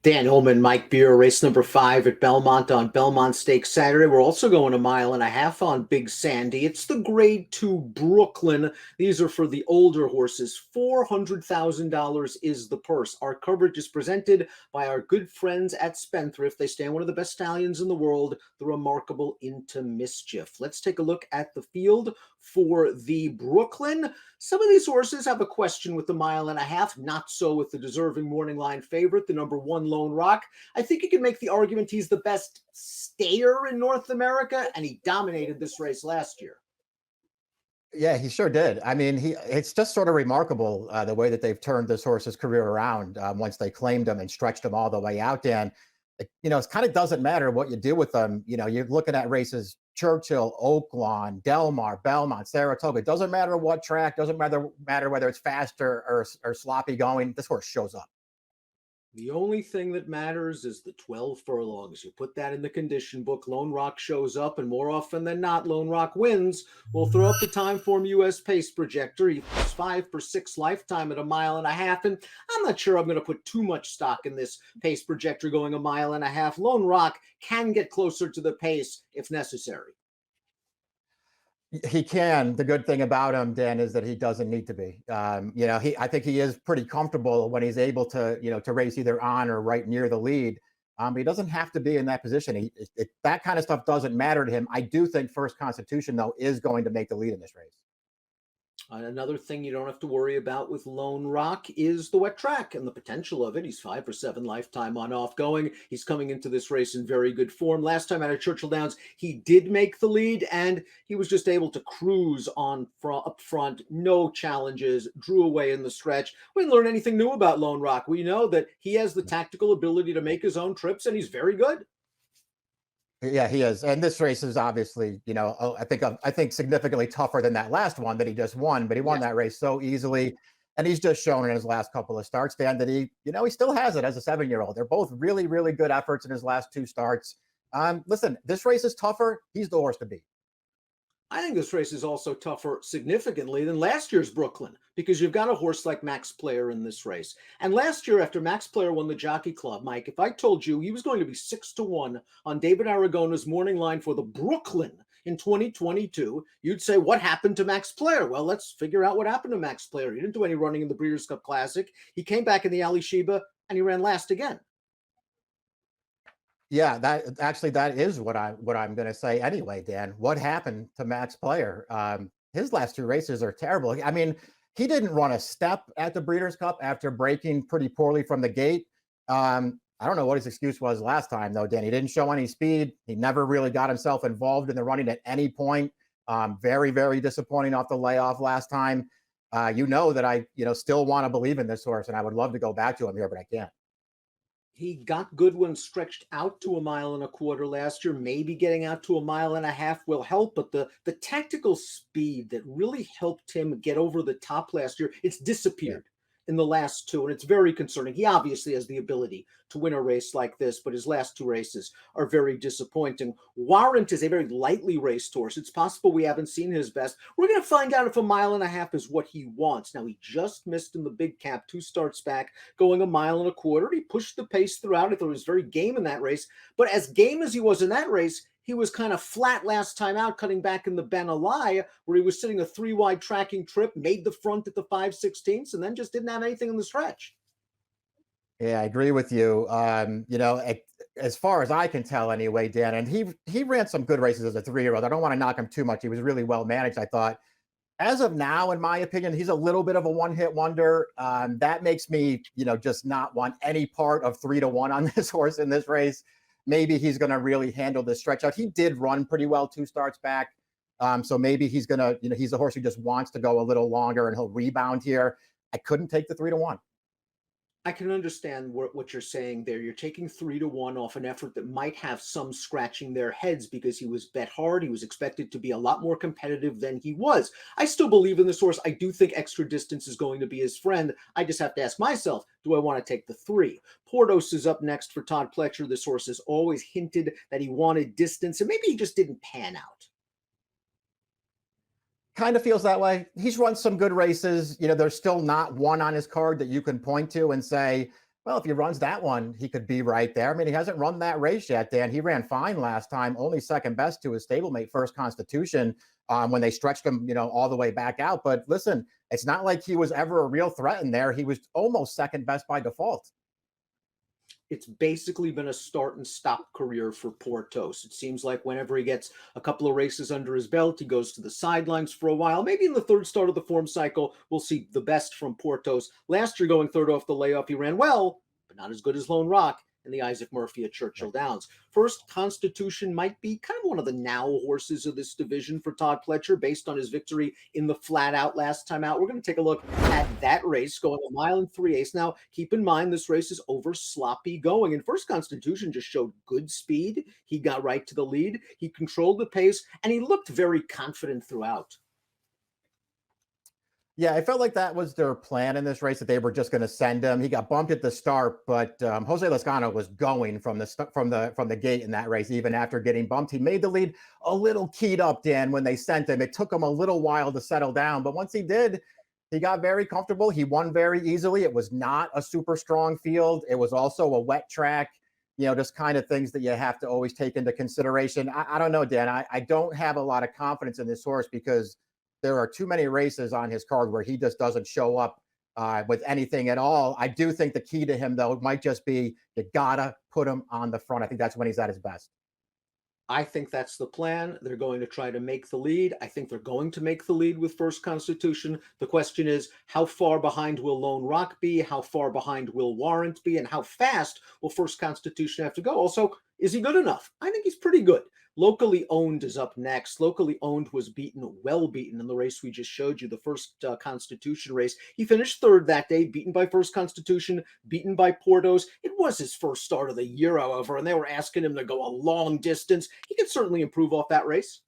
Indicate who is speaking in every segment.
Speaker 1: Dan Illman, Mike Beer, race number 5 at Belmont on Belmont Stakes Saturday. We're also going a mile and a half on Big Sandy. It's the Grade 2 Brooklyn. These are for the older horses. $400,000 is the purse. Our coverage is presented by our good friends at Spendthrift. They stand one of the best stallions in the world, the remarkable Into Mischief. Let's take a look at the field for the Brooklyn. Some of these horses have a question with the mile and a half, not so with the deserving morning line favorite, the number 1 Lone Rock. I think you can make the argument he's the best stayer in North America, and he dominated this race last year.
Speaker 2: Yeah, he sure did. I mean, it's just sort of remarkable the way that they've turned this horse's career around once they claimed him and stretched him all the way out, Dan. It kind of doesn't matter what you do with them. You're looking at races, Churchill, Oaklawn, Delmar, Belmont, Saratoga. It doesn't matter what track, doesn't matter whether it's faster or sloppy going. This horse shows up.
Speaker 1: The only thing that matters is the 12 furlongs. You put that in the condition book, Lone Rock shows up, and more often than not, Lone Rock wins. We'll throw up the Timeform US pace projector. He's 5 for 6 lifetime at a mile and a half, and I'm not sure I'm going to put too much stock in this pace projector going a mile and a half. Lone Rock can get closer to the pace if necessary.
Speaker 2: He can. The good thing about him, Dan, is that he doesn't need to be. I think he is pretty comfortable when he's able to, to race either on or right near the lead. He doesn't have to be in that position. That kind of stuff doesn't matter to him. I do think First Constitution, though, is going to make the lead in this race.
Speaker 1: Another thing you don't have to worry about with Lone Rock is the wet track and the potential of it. He's 5 for 7 lifetime on off going. He's coming into this race in very good form. Last time out of Churchill Downs, he did make the lead, and he was just able to cruise up front. No challenges, drew away in the stretch. We didn't learn anything new about Lone Rock. We know that he has the tactical ability to make his own trips, and he's very good.
Speaker 2: Yeah, he is. And this race is obviously, I think significantly tougher than that last one that he just won, but he won that race so easily. And he's just shown in his last couple of starts, Dan, that he still has it as a 7-year-old. They're both really, really good efforts in his last 2 starts. Listen, this race is tougher. He's the horse to beat.
Speaker 1: I think this race is also tougher significantly than last year's Brooklyn, because you've got a horse like Max Player in this race. And last year, after Max Player won the Jockey Club, Mike, if I told you he was going to be 6-1 on David Aragona's morning line for the Brooklyn in 2022, you'd say, what happened to Max Player? Well, let's figure out what happened to Max Player. He didn't do any running in the Breeders' Cup Classic. He came back in the Ali Sheba, and he ran last again.
Speaker 2: Yeah, that is what I'm going to say anyway, Dan. What happened to Max Player? His last 2 races are terrible. I mean, he didn't run a step at the Breeders' Cup after breaking pretty poorly from the gate. I don't know what his excuse was last time, though, Dan. He didn't show any speed. He never really got himself involved in the running at any point. Very, very disappointing off the layoff last time. That I still want to believe in this horse, and I would love to go back to him here, but I can't.
Speaker 1: He got good when stretched out to 1.25 miles last year. Maybe getting out to 1.5 miles will help, but the tactical speed that really helped him get over the top last year, it's disappeared in the last 2, and it's very concerning. He obviously has the ability to win a race like this, but his last 2 races are very disappointing. Warrant is a very lightly raced horse. It's possible we haven't seen his best. We're going to find out if 1.5 miles is what he wants. Now, he just missed in the big cap 2 starts back, going 1.25 miles. He pushed the pace throughout. I thought he was very game in that race, but as game as he was in that race, he was kind of flat last time out, cutting back in the Ben Ali, where he was sitting a 3-wide tracking trip, made the front at the 5/16, and then just didn't have anything in the stretch.
Speaker 2: Yeah, I agree with you. As far as I can tell anyway, Dan, and he ran some good races as a 3-year-old. I don't want to knock him too much. He was really well managed, I thought. As of now, in my opinion, he's a little bit of a one-hit wonder. That makes me, just not want any part of 3-1 on this horse in this race. Maybe he's going to really handle this stretch out. He did run pretty well 2 starts back. So maybe he's going to, he's a horse who just wants to go a little longer and he'll rebound here. I couldn't take the 3-1.
Speaker 1: I can understand what you're saying there. You're taking 3-1 off an effort that might have some scratching their heads because he was bet hard. He was expected to be a lot more competitive than he was. I still believe in this horse. I do think extra distance is going to be his friend. I just have to ask myself, do I want to take the 3? Portos is up next for Todd Pletcher. This horse has always hinted that he wanted distance, and maybe he just didn't pan out.
Speaker 2: Kind of feels that way. He's run some good races. There's still not one on his card that you can point to and say, Well, if he runs that one, he could be right there. I mean, he hasn't run that race yet, Dan. He ran fine last time, only second best to his stablemate First Constitution when they stretched him, all the way back out. But listen, it's not like he was ever a real threat in there. He was almost second best by default.
Speaker 1: It's basically been a start and stop career for Portos. It seems like whenever he gets a couple of races under his belt, he goes to the sidelines for a while. Maybe in the third start of the form cycle, we'll see the best from Portos. Last year, going third off the layoff, he ran well, but not as good as Lone Rock and the Isaac Murphy at Churchill Downs. First Constitution might be kind of one of the now horses of this division for Todd Pletcher based on his victory in the flat out last time out. We're going to take a look at that race going a mile and 3/8. Now, keep in mind this race is over sloppy going, and First Constitution just showed good speed. He got right to the lead. He controlled the pace, and he looked very confident throughout.
Speaker 2: Yeah, I felt like that was their plan in this race, that they were just going to send him. He got bumped at the start, but Jose Lezcano was going from the gate in that race, even after getting bumped. He made the lead a little keyed up, Dan, when they sent him. It took him a little while to settle down, but once he did, he got very comfortable. He won very easily. It was not a super strong field. It was also a wet track. Just kind of things that you have to always take into consideration. I don't know, Dan. I don't have a lot of confidence in this horse because there are too many races on his card where he just doesn't show up with anything at all. I do think the key to him, though, might just be you gotta put him on the front. I think that's when he's at his best.
Speaker 1: I think that's the plan. They're going to try to make the lead. I think they're going to make the lead with First Constitution. The question is, how far behind will Lone Rock be? How far behind will Warrant be? And how fast will First Constitution have to go? Also, is he good enough? I think he's pretty good. Locally Owned is up next. Locally Owned was well beaten in the race we just showed you, the First Constitution race. He finished third that day, beaten by First Constitution, beaten by Portos. It was his first start of the year, however, and they were asking him to go a long distance. He could certainly improve off that race.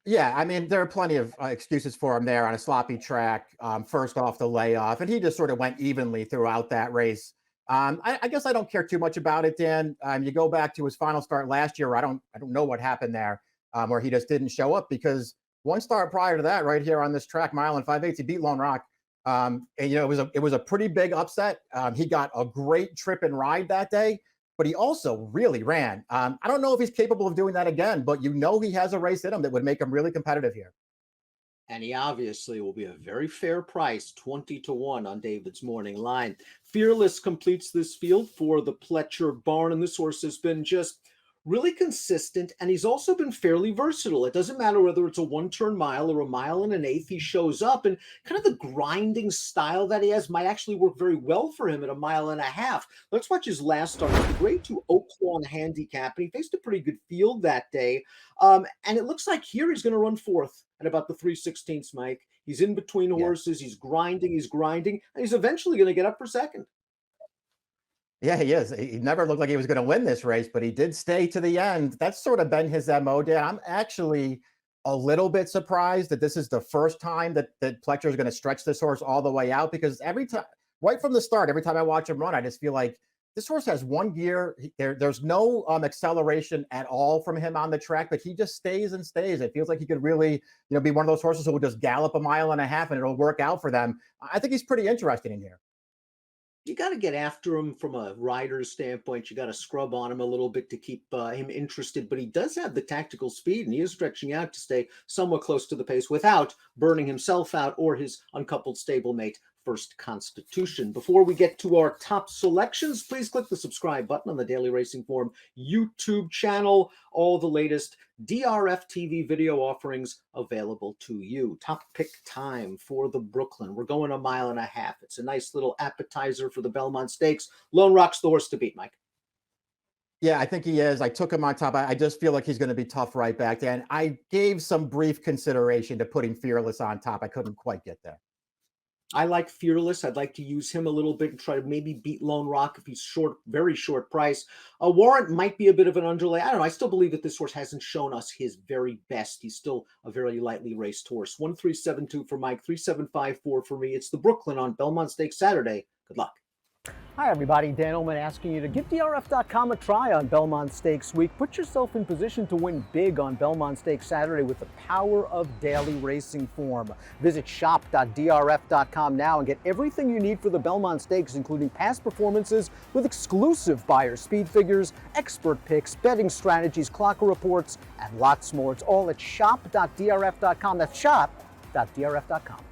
Speaker 2: Yeah, I mean, there are plenty of excuses for him there on a sloppy track, first off the layoff, and he just sort of went evenly throughout that race. I guess I don't care too much about it, Dan. You go back to his final start last year. I don't know what happened there, where he just didn't show up, because one start prior to that, right here on this track, mile and 5/8, he beat Lone Rock. And it was a pretty big upset. He got a great trip and ride that day, but he also really ran. I don't know if he's capable of doing that again, but he has a race in him that would make him really competitive here.
Speaker 1: And he obviously will be a very fair price, 20-1 on David's morning line. Fearless completes this field for the Pletcher barn, and this horse has been just really consistent, and he's also been fairly versatile. It doesn't matter whether it's a one-turn mile or a mile and an eighth, he shows up, and kind of the grinding style that he has might actually work very well for him at a mile and a half. Let's watch his last start. It's the grade 2 Oaklawn Handicap, and he faced a pretty good field that day. And it looks like here he's going to run fourth at about the 3/16, Mike. He's in between horses. He's grinding, and he's eventually going to get up for second.
Speaker 2: Yeah, he is. He never looked like he was going to win this race, but he did stay to the end. That's sort of been his MO, Dan. I'm actually a little bit surprised that this is the first time that Pletcher is going to stretch this horse all the way out, because every time, right from the start, every time I watch him run, I just feel like this horse has one gear. There's no acceleration at all from him on the track, but he just stays and stays. It feels like he could really, be one of those horses who will just gallop a mile and a half and it'll work out for them. I think he's pretty interesting in here.
Speaker 1: You got to get after him from a rider's standpoint. You got to scrub on him a little bit to keep him interested, but he does have the tactical speed, and he is stretching out to stay somewhat close to the pace without burning himself out or his uncoupled stablemate First Constitution. Before we get to our top selections, please click the subscribe button on the Daily Racing Form YouTube channel. All the latest DRFTV video offerings available to you. Top pick time for the Brooklyn. We're going a mile and a half. It's a nice little appetizer for the Belmont Stakes. Lone Rock's the horse to beat, Mike.
Speaker 2: Yeah, I think he is. I took him on top. I just feel like he's going to be tough right back then. I gave some brief consideration to putting Fearless on top. I couldn't quite get there.
Speaker 1: I like Fearless. I'd like to use him a little bit and try to maybe beat Lone Rock if he's short, very short price. Warrant might be a bit of an underlay. I don't know. I still believe that this horse hasn't shown us his very best. He's still a very lightly raced horse. 1372 for Mike, 3754 for me. It's the Brooklyn on Belmont Stakes Saturday. Good luck.
Speaker 3: Hi everybody, Dan Illman asking you to give DRF.com a try on Belmont Stakes Week. Put yourself in position to win big on Belmont Stakes Saturday with the power of daily racing form. Visit shop.drf.com now and get everything you need for the Belmont Stakes, including past performances with exclusive buyer speed figures, expert picks, betting strategies, clocker reports, and lots more. It's all at shop.drf.com. That's shop.drf.com.